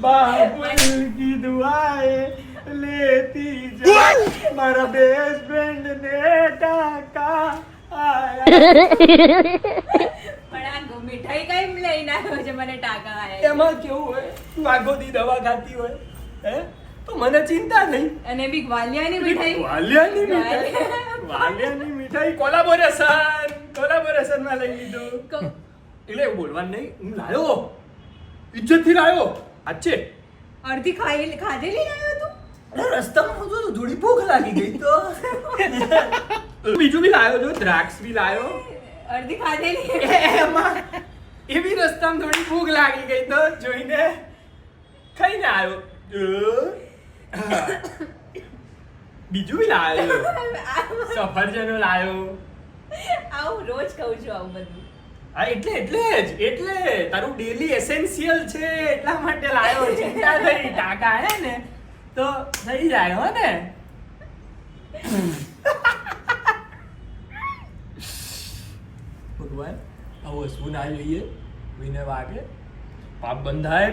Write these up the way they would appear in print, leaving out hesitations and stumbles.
बाबुल की दुआएं लेती जा मारा बेस्ट फ्रेंड ने टाका आया પણ આ મીઠાઈ કઈ લઈને આવ્યો છે મને ટાકા આયા એમાં કેવું હોય તું આખો દી દવા ખાતી હોય હે તો મને ચિંતા નહીં અને બી વાલિયાની મીઠાઈ વાલિયાની મીઠાઈ કોલાબોરેશન માં લઈ લીધું એટલે એવું બોલવાનું નહીં હું લાયો ઇજ્જત થી લાયો સાચે અડધી ખાધેલી લાવ્યો તું અરે રસ્તામાં તો થોડી ભૂખ લાગી ગઈ તો બીજું બી લાયો જો દ્રાક્ષ બી લાયો અડધી ખાધેલી એમાં એ બી રસ્તામાં થોડી ભૂખ લાગી ગઈ તો જોઈને ખાઈને આવ્યો બીજું બી લાયો સફરજનો લાયો આવું રોજ કહું છું આવું બધું હા એટલે તારું ડેલી એસેન્શિયલ છે એટલા માટે લાયો ચિંતા થઈ ટાકા હે ને તો થઈ જાય હો ને ભગવાન આવું હસવું ના જોઈએ કોઈને વાગે પાપ બંધાય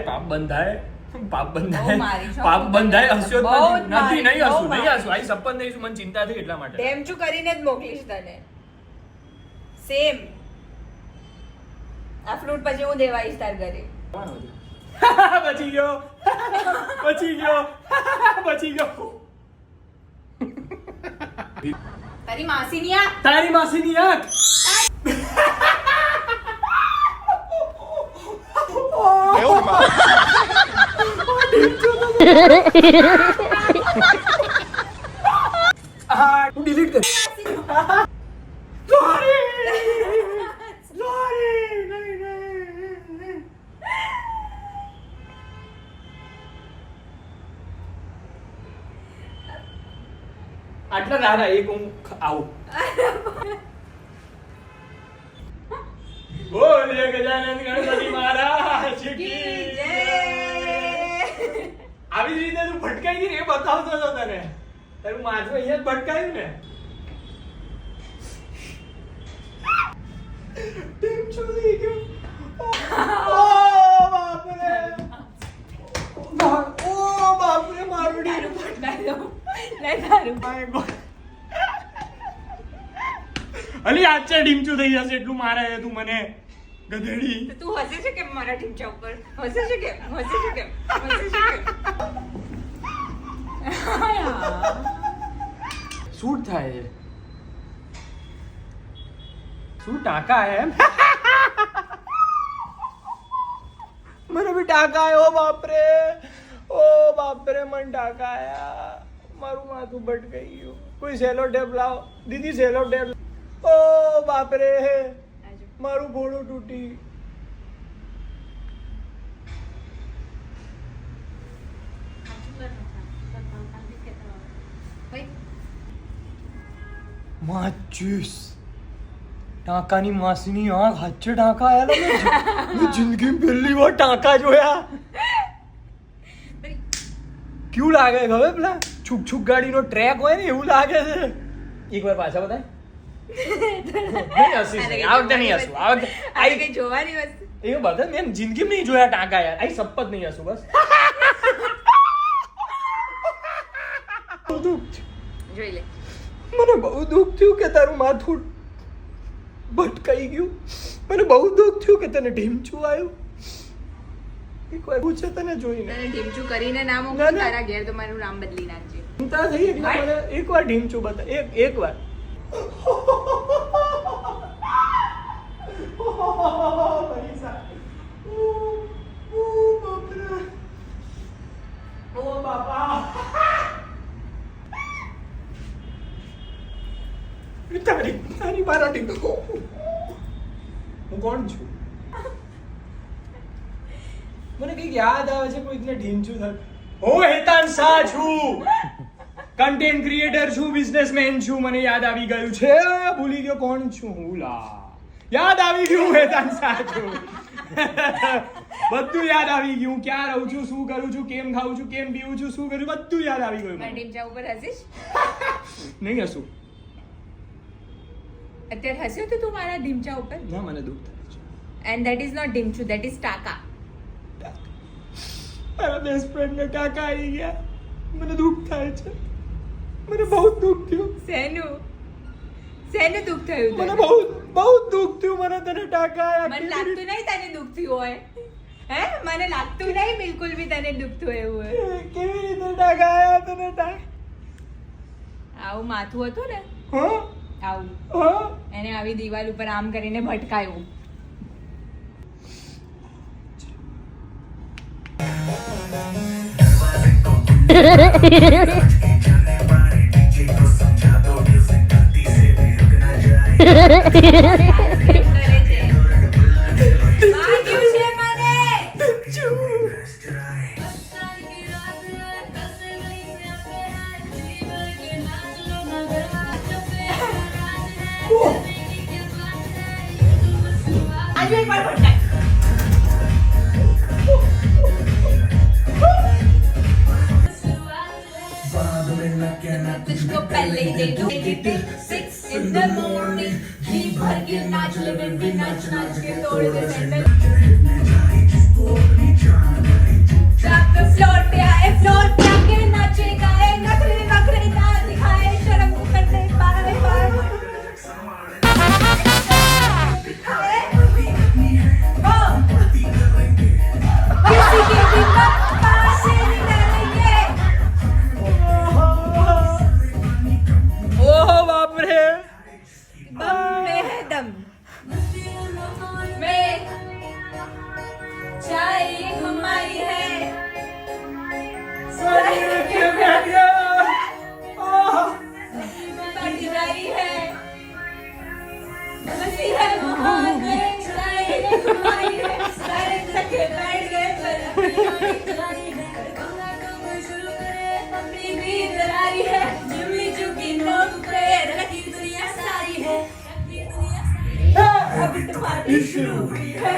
હસ્યો નથી નહીં હસું આઈ સપન નહીં મને ચિંતા થઈ એટલા માટે ડેમચું કરીને જ મોકલીશ તને સેમ આ ફ્રૂટ પછી હું દેવાઈશ તાર ઘરે બચી ગયો તારી માસીની આ તારી માસીની આંખ તું ડિલીટ કર આટલા નાના એક હું આવું બોલે ગજાનન ગણપતિ મહારાજ કી જય આવી રીતે તું ભટકાઈ ગઈ ને એ બતાવતો હતો તને તારું માથું અહીંયા જ ભટકાયું ને ટીમ છોડી ગયો ઓ બાપરે મારું તારું ભટકાઈ દઉં લે તારું માય ગોડ અલી આજે ડીમચું થઈ જશે એટલું મારે તું મને ગધેડી તું હસે છે કેમ મારા ઢીંચા ઉપર હસે છે કેમ શૂટ થાય છે શું ટાકા હે મને બી ટાકા આયો બાપરે મને ટાકા આયા મારું માથું ભટકાઈ ગયું કોઈ સેલો ટેપ લાવ દીદી સેલો ટેપ ઓ બાપરે મારું ભોળું તૂટી માચુસ ટાંકાની માસીની આંખ હાચે ટાંકા આયેલા મેં જિંદગીમાં પહેલી વાર ટાંકા જોયા કેવું લાગે ખબર પેલા છુક ગાડીનો ટ્રેક હોય ને એવું લાગે છે એકવાર પાછા બતાય આ વખતે નહીં હસું આ વખતે કઈ જોવાની વસ્તુ એવું બધા મેં જિંદગીમાં નહીં જોયા ટાંકા યાર આઈ શપથ નહીં હસું બસ જોઈ લે મને બહુ દુઃખ થયું કે તારું માથું ભટકાઈ ગયું મને બહુ દુઃખ થયું કે તને ઢીમચું આવ્યું એકવાર પૂછે તને જોઈને તને ઢીમચું કરીને ના મોકલું તારા ઘેર તો મારું નામ બદલી નાખજે ચિંતા થઈ એટલે મને એકવાર ઢીમચું બતા એકવાર ઓ બાપા તારી મારા ઢીંચું હું કોણ છું મને કઈક યાદ આવે છે કોઈકને ઢીંચું થાય હું હેતાન શાહ છું કન્ટેન્ટ ક્રિએટર છું બિઝનેસમેન છું મને યાદ આવી ગયું છે ભૂલી ગયો કોણ છું હું લા યાદ આવી ગયું હેતાન શાહ છું બધું યાદ આવી ગયું ક્યાં રહું છું શું કરું છું કેમ ખાઉં છું કેમ પીવું છું શું કરું બધું યાદ આવી ગયું મારા ઢીંચા ઉપર હસીશ નહીં હસું અત્યારે હસ્યો તો તું મારા ઢીંચા ઉપર ના મને દુઃખ થાય છે એન્ડ ધેટ ઇઝ નોટ ઢીંચું ધેટ ઇઝ ટાકા મારા બેસ્ટ ફ્રેન્ડ ને ટાંકા આવી ગયા. મને દુઃખ થાય છે. મને બહુ દુઃખ થયું. શેનું દુઃખ થયું મને તને? બહુ દુઃખ થયું. મને તને ટાંકા આયા. મને લાગતું નહીં તને દુઃખ થયું હોય. હે મને લાગતું નહીં બિલકુલ બી તને દુઃખ થયું એવું હોય. કેવી રીતે ટાંકા આયા તને ટાંકા? આવું માથું હતું ને, હા આવું હા એને આવી દિવાલ ઉપર આમ કરીને ભટકાયું. વાગ્યું છે મને. આજે એકવાર ભટકાય. तुझको पहले ही दे दूं 6 in the morning जी भर के नाच ले बेबी नाच नाच के तोड़ दे सैंडल जब फ्लोर पे आए के नाचे गाए नखरे नखरे ना दिखाए शर्म कर दे पाए पाए दिखाए ओ किसी के भी पास नहीं डालेंगे. ઓહો બાપ રે. दम में है दम में चाय हमारी है बड़ी है मस्ती है वहाँ गए चाय हमारी है सारे थके बैठ गए पर अपनी भी दरारी है जिम्मी चुकी नोक पे रखी दुनिया सारी है अभी तो पार्टी शुरू हुई है